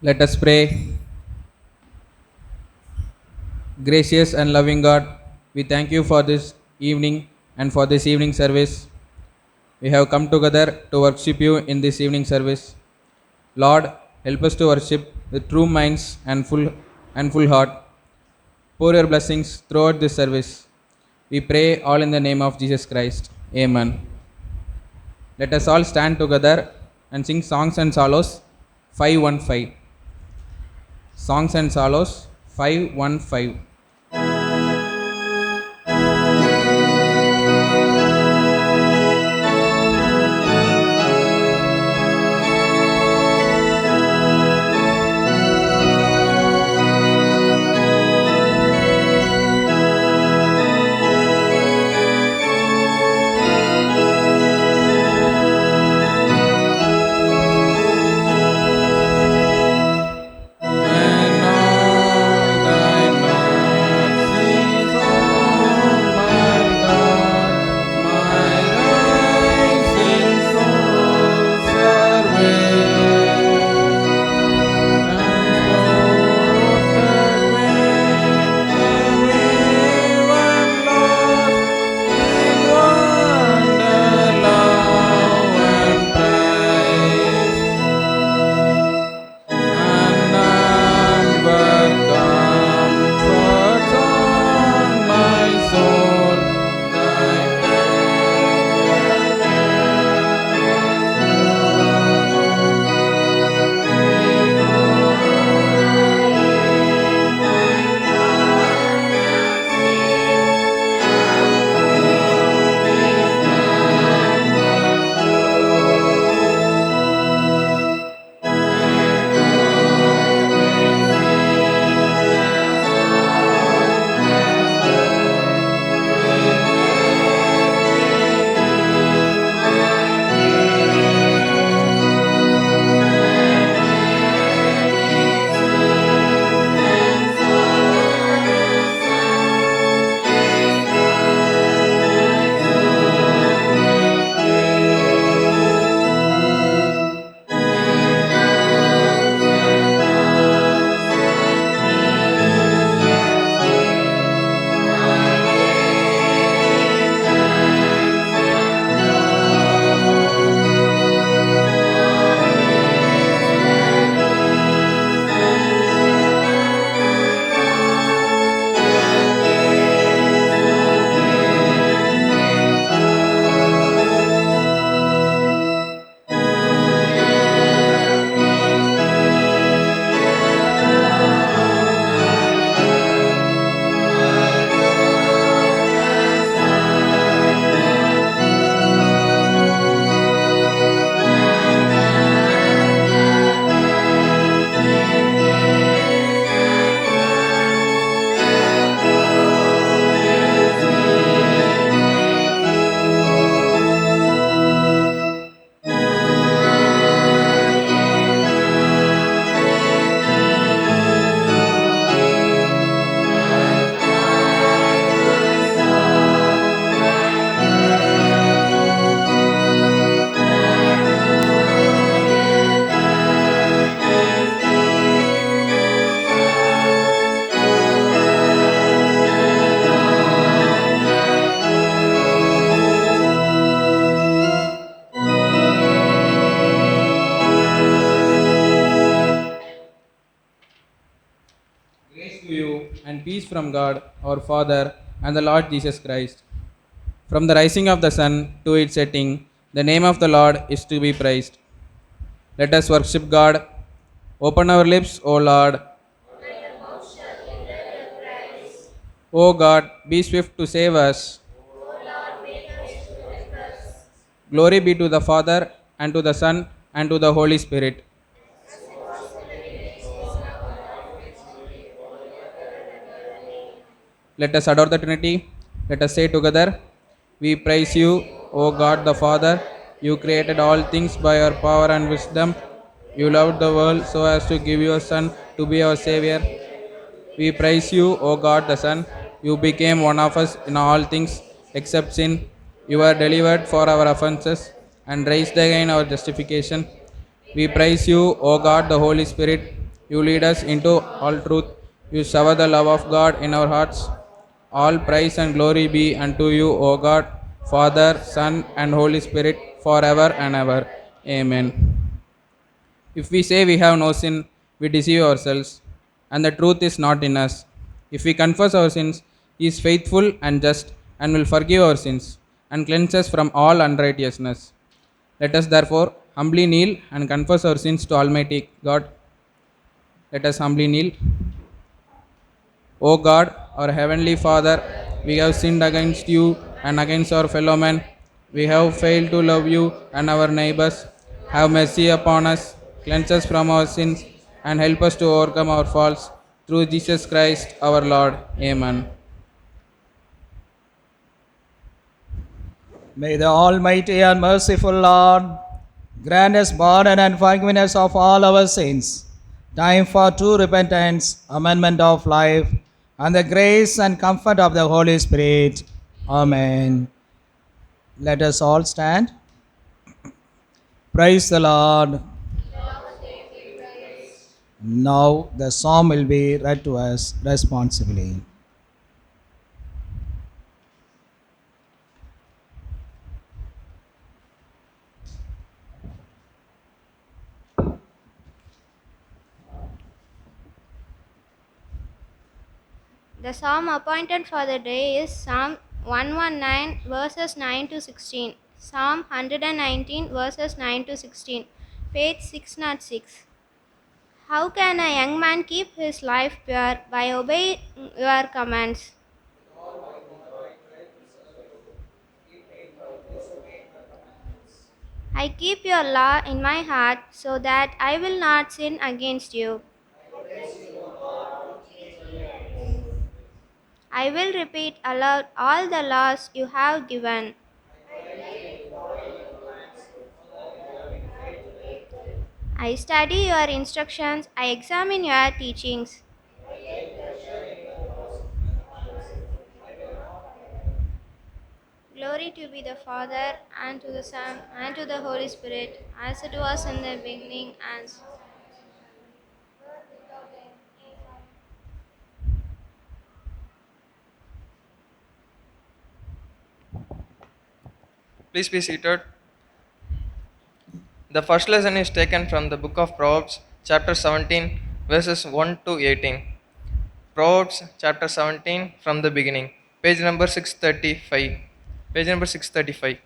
Let us pray. Gracious and loving God, we thank you for this evening and for this evening service. We have come together to worship you in this evening service. Lord, help us to worship with true minds and full heart. Pour your blessings throughout this service. We pray all in the name of Jesus Christ. Amen. Let us all stand together and sing Songs and Solos 515. Songs and Solos 515. And all thy mercies, O my God, my rising soul survey. Transported with the wayward lost in wonder, love, and praise. And onward comforts on my soul, thy Grace to you and peace from God, our Father, and the Lord Jesus Christ. From the rising of the sun to its setting, the name of the Lord is to be praised. Let us worship God. Open our lips, O Lord. O God, be swift to save us. Glory be to the Father, and to the Son, and to the Holy Spirit. Let us adore the Trinity. Let us say together, we praise you, O God the Father. You created all things by your power and wisdom. You loved the world so as to give your Son to be our Savior. We praise you, O God the Son. You became one of us in all things except sin. You were delivered for our offenses and raised again our justification. We praise you, O God the Holy Spirit. You lead us into all truth. You shower the love of God in our hearts. All praise and glory be unto you, O God, Father, Son, and Holy Spirit, forever and ever. Amen. If we say we have no sin, we deceive ourselves, and the truth is not in us. If we confess our sins, He is faithful and just, and will forgive our sins, and cleanse us from all unrighteousness. Let us therefore humbly kneel and confess our sins to Almighty God. Let us humbly kneel. O God, our heavenly Father, we have sinned against you and against our fellow men. We have failed to love you and our neighbors. Have mercy upon us, cleanse us from our sins, and help us to overcome our faults. Through Jesus Christ our Lord. Amen. May the Almighty and merciful Lord grant us pardon and forgiveness of all our sins, time for true repentance, amendment of life, and the grace and comfort of the Holy Spirit. Amen. Let us all stand. Praise the Lord. Now the psalm will be read to us responsibly. The psalm appointed for the day is Psalm 119 verses 9 to 16. Psalm 119 verses 9 to 16. Page 606. How can a young man keep his life pure? By obeying your commands. I keep your law in my heart so that I will not sin against you. I will repeat aloud all the laws you have given. I study your instructions, I examine your teachings. Glory to be the Father, and to the Son, and to the Holy Spirit, as it was in the beginning, and Please be seated. The first lesson is taken from the book of Proverbs, chapter 17, verses 1 to 18. Proverbs, chapter 17, from the beginning. Page number 635. Page number 635.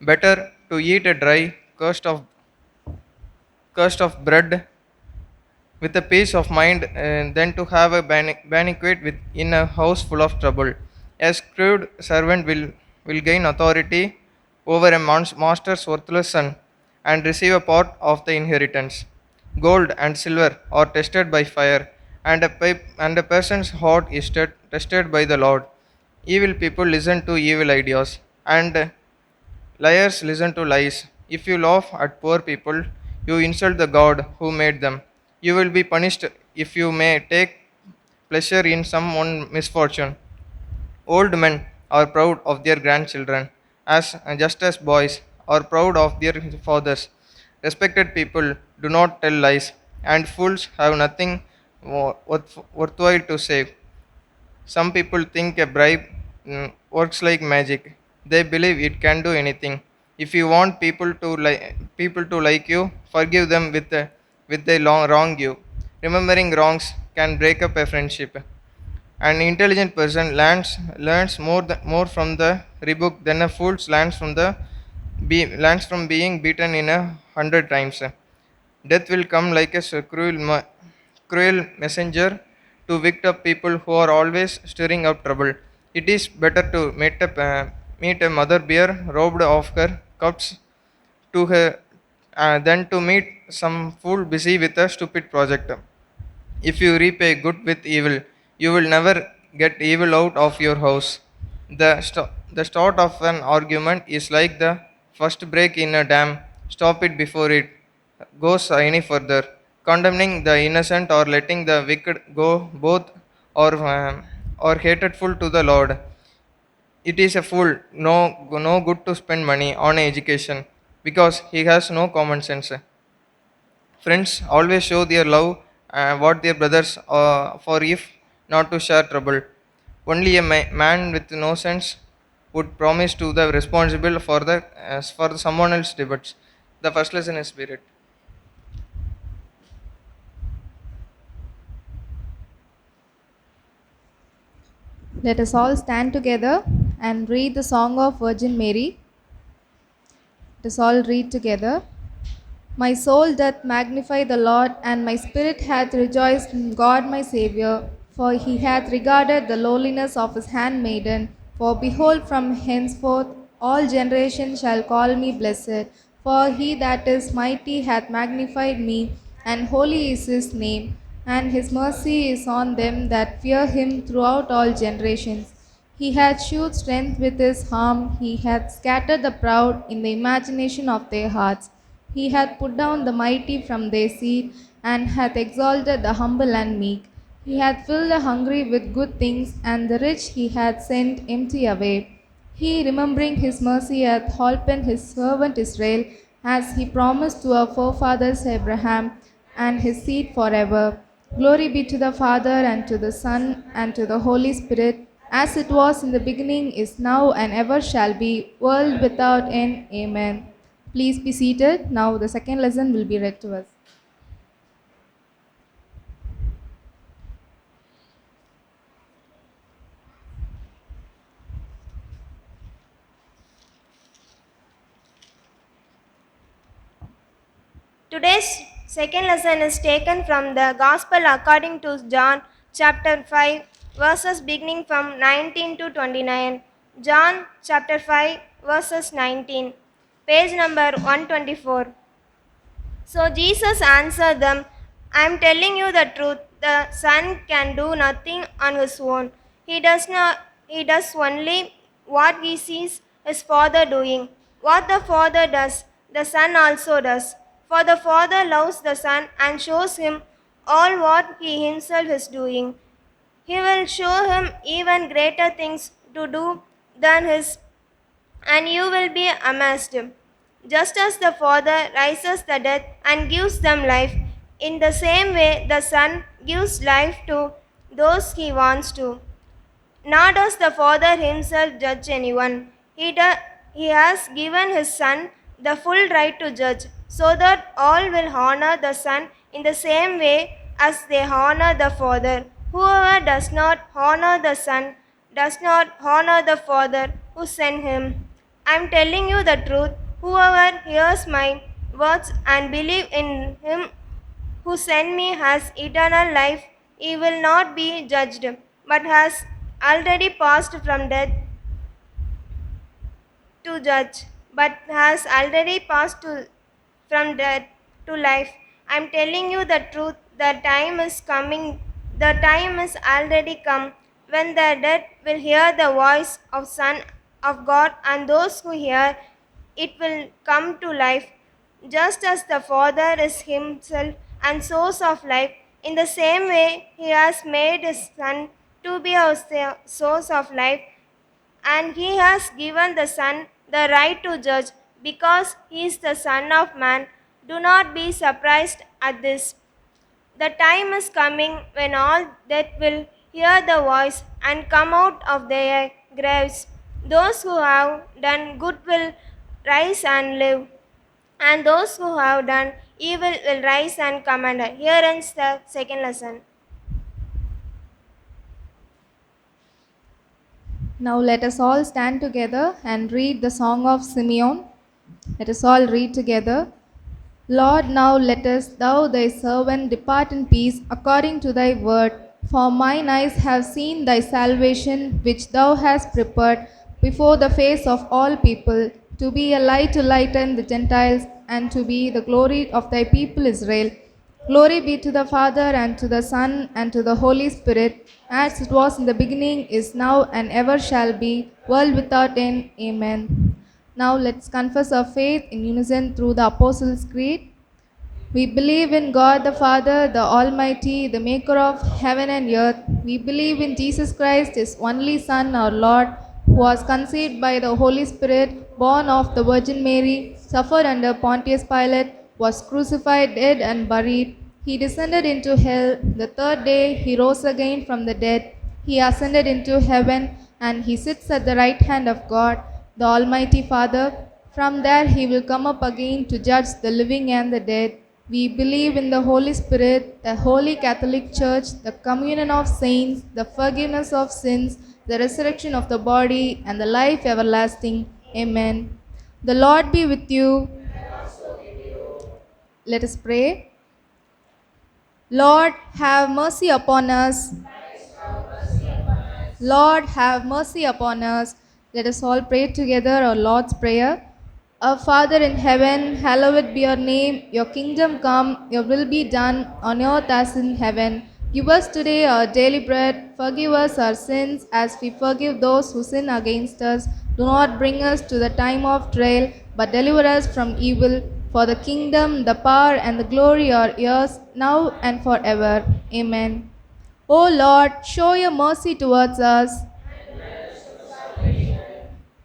Better to eat a dry crust of bread with a peace of mind than to have a banquet in a house full of trouble. A screwed servant will gain authority over a master's worthless son and receive a part of the inheritance. Gold and silver are tested by fire, and a person's heart is tested by the Lord. Evil people listen to evil ideas, and liars listen to lies. If you laugh at poor people, you insult the God who made them. You will be punished if you may take pleasure in someone's misfortune. Old men are proud of their grandchildren, just as boys are proud of their fathers. Respected people do not tell lies, and fools have nothing worthwhile to say. Some people think a bribe works like magic. They believe it can do anything. If you want people to like you, forgive them with the wrong you. Remembering wrongs can break up a friendship. An intelligent person learns more from the rebuke than a fool learns from being beaten in 100 times. Death will come like a cruel messenger to wicked up people who are always stirring up trouble. It is better to meet a mother bear robbed of her cubs to her than to meet some fool busy with a stupid project. If you repay good with evil, you will never get evil out of your house. The start of an argument is like the first break in a dam. Stop it before it goes any further. Condemning the innocent or letting the wicked go both or hateful to the Lord. It is a fool, no good to spend money on education because he has no common sense. Friends always show their love what their brothers for if not to share trouble. Only a man with no sense would promise to the responsible for the someone else debates. The first lesson is spirit. Let us all stand together and read the Song of Virgin Mary. Let us all read together. My soul doth magnify the Lord, and my spirit hath rejoiced in God my Saviour, for he hath regarded the lowliness of his handmaiden. For behold, from henceforth all generations shall call me blessed. For he that is mighty hath magnified me, and holy is his name, and his mercy is on them that fear him throughout all generations. He hath shewed strength with his arm, he hath scattered the proud in the imagination of their hearts. He hath put down the mighty from their seat, and hath exalted the humble and meek. He hath filled the hungry with good things, and the rich he hath sent empty away. He, remembering his mercy, hath holpen his servant Israel, as he promised to our forefathers Abraham, and his seed forever. Glory be to the Father, and to the Son, and to the Holy Spirit, as it was in the beginning, is now, and ever shall be, world without end. Amen. Please be seated. Now the second lesson will be read to us. Today's second lesson is taken from the Gospel according to John chapter 5, verses beginning from 19 to 29. John chapter 5, verses 19, page number 124. So Jesus answered them, I am telling you the truth. The Son can do nothing on his own. He does only what he sees his Father doing. What the Father does, the Son also does. For the Father loves the Son and shows him all what he himself is doing. He will show him even greater things to do than his, and you will be amazed. Just as the Father raises the dead and gives them life, in the same way the Son gives life to those he wants to. Nor does the Father himself judge anyone. He has given his Son the full right to judge, so that all will honor the Son in the same way as they honor the Father. Whoever does not honor the Son does not honor the Father who sent him. I am telling you the truth. Whoever hears my words and believes in him who sent me has eternal life. He will not be judged, but has already passed from death to judge, but has already from death to life. I am telling you the truth. The time is coming. The time is already come when the dead will hear the voice of Son of God, and those who hear it will come to life. Just as the Father is himself and source of life, in the same way he has made his Son to be our source of life, and he has given the Son the right to judge because he is the Son of Man. Do not be surprised at this. The time is coming when all dead will hear the voice and come out of their graves. Those who have done good will rise and live, and those who have done evil will rise and command. Here ends the second lesson. Now let us all stand together and read the Song of Simeon. Let us all read together. Lord, now lettest thou thy servant depart in peace according to thy word. For mine eyes have seen thy salvation, which thou hast prepared before the face of all people, to be a light to lighten the Gentiles, and to be the glory of thy people Israel. Glory be to the Father, and to the Son, and to the Holy Spirit, as it was in the beginning, is now, and ever shall be, world without end. Amen. Now let's confess our faith in unison through the Apostles' Creed. We believe in God the Father, the Almighty, the maker of heaven and earth. We believe in Jesus Christ, his only Son, our Lord, who was conceived by the Holy Spirit, born of the Virgin Mary, suffered under Pontius Pilate, was crucified, dead, and buried. He descended into hell. The third day he rose again from the dead. He ascended into heaven, and he sits at the right hand of God, the Almighty Father. From there he will come up again to judge the living and the dead. We believe in the Holy Spirit, the Holy Catholic Church, the communion of saints, the forgiveness of sins, the resurrection of the body, and the life everlasting. Amen. The Lord be with you. Let us pray. Lord, have mercy upon us. Lord, have mercy upon us. Let us all pray together our Lord's Prayer. Our Father in heaven, hallowed be your name. Your kingdom come, your will be done on earth as in heaven. Give us today our daily bread. Forgive us our sins as we forgive those who sin against us. Do not bring us to the time of trial, but deliver us from evil. For the kingdom, the power, and the glory are yours, now and forever. Amen. O Lord, show your mercy towards us.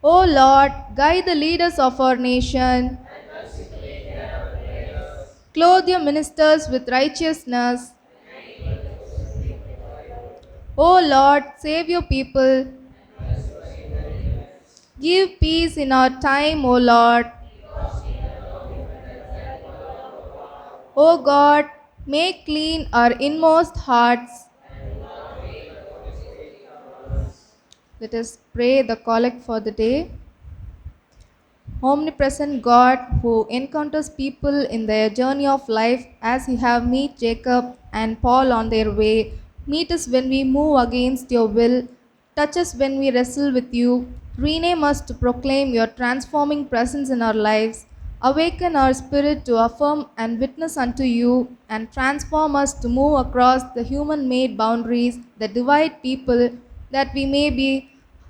O Lord, guide the leaders of our nation. Clothe your ministers with righteousness. O Lord, save your people. Give peace in our time, O Lord. O God, make clean our inmost hearts. Let us pray the collect for the day. Omnipresent God, who encounters people in their journey of life as you have met Jacob and Paul on their way, meet us when we move against your will, touch us when we wrestle with you, rename us to proclaim your transforming presence in our lives, awaken our spirit to affirm and witness unto you, and transform us to move across the human made boundaries that divide people, that we may be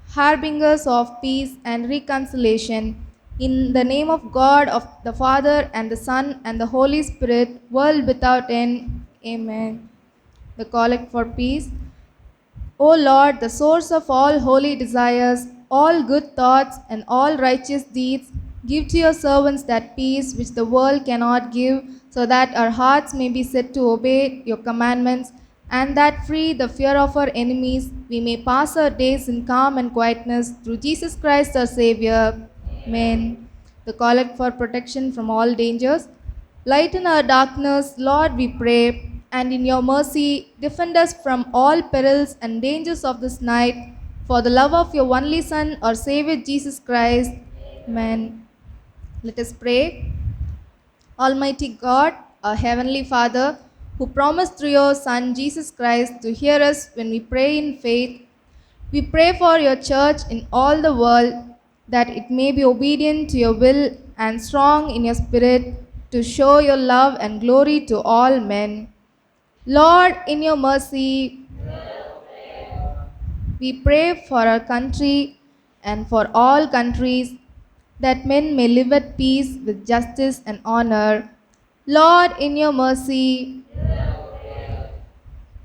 harbingers of peace and reconciliation. In the name of God, of the Father, and the Son, and the Holy Spirit, world without end. Amen. The collect for peace. O Lord, the source of all holy desires, all good thoughts, and all righteous deeds, give to your servants that peace which the world cannot give, so that our hearts may be set to obey your commandments, and that free the fear of our enemies, we may pass our days in calm and quietness through Jesus Christ our Savior. Amen. The collect for protection from all dangers. Lighten our darkness, Lord, we pray, and in your mercy defend us from all perils and dangers of this night, for the love of your only Son, our Savior Jesus Christ. Amen. Let us pray. Almighty God, our Heavenly Father, who promised through your Son Jesus Christ to hear us when we pray in faith, we pray for your church in all the world, that it may be obedient to your will and strong in your spirit to show your love and glory to all men. Lord, in your mercy, we pray for our country and for all countries, that men may live at peace with justice and honor. Lord, in your mercy,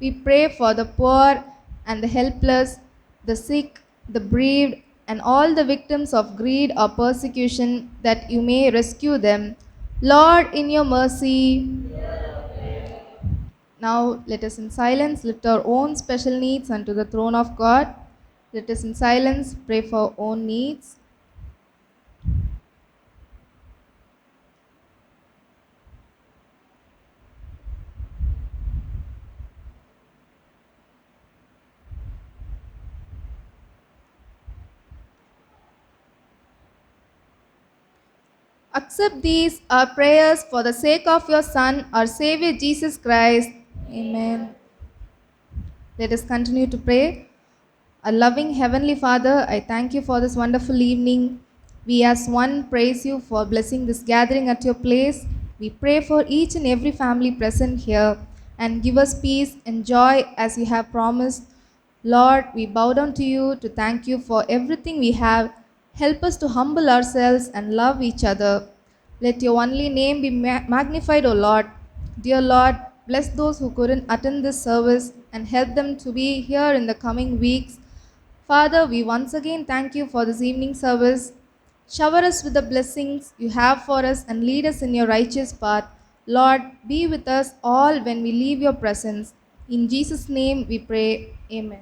we pray for the poor and the helpless, the sick, the bereaved, and all the victims of greed or persecution, that you may rescue them. Lord, in your mercy. Now let us in silence lift our own special needs unto the throne of God. Let us in silence pray for our own needs. Accept these our prayers for the sake of your Son, our Savior Jesus Christ. Amen. Let us continue to pray. Our loving Heavenly Father, I thank you for this wonderful evening. We as one praise you for blessing this gathering at your place. We pray for each and every family present here, and give us peace and joy as you have promised. Lord, we bow down to you to thank you for everything we have. Help us to humble ourselves and love each other. Let your only name be magnified, O Lord. Dear Lord, bless those who couldn't attend this service and help them to be here in the coming weeks. Father, we once again thank you for this evening service. Shower us with the blessings you have for us and lead us in your righteous path. Lord, be with us all when we leave your presence. In Jesus' name we pray. Amen.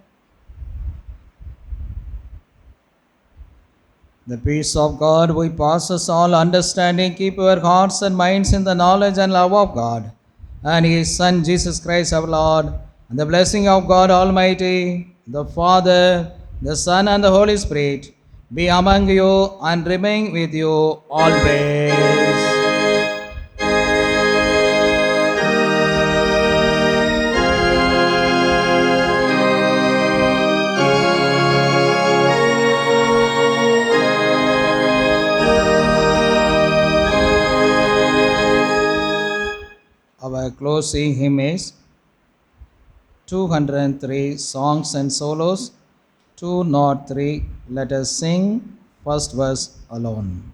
The peace of God, which passes all understanding, keep your hearts and minds in the knowledge and love of God and His Son Jesus Christ our Lord. And the blessing of God Almighty, the Father, the Son, and the Holy Spirit be among you and remain with you always. Our closing hymn is 203 Songs and Solos, 203. Let us sing first verse alone.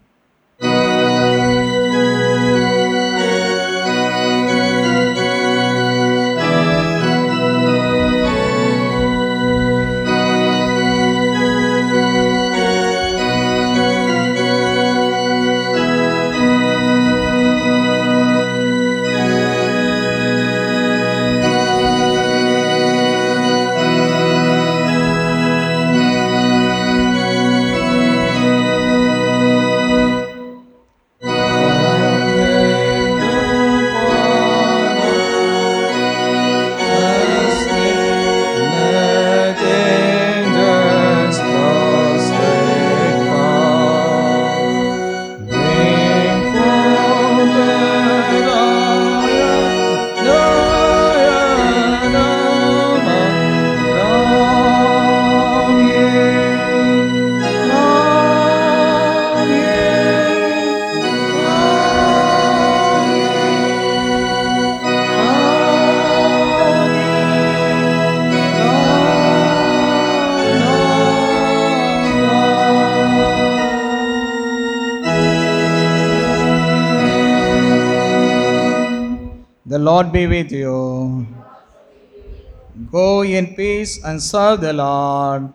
The Lord be with you. Go in peace and serve the Lord.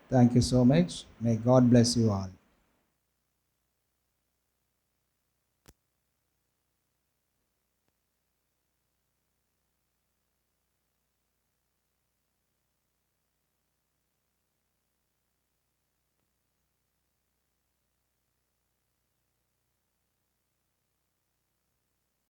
Thank you so much. May God bless you all.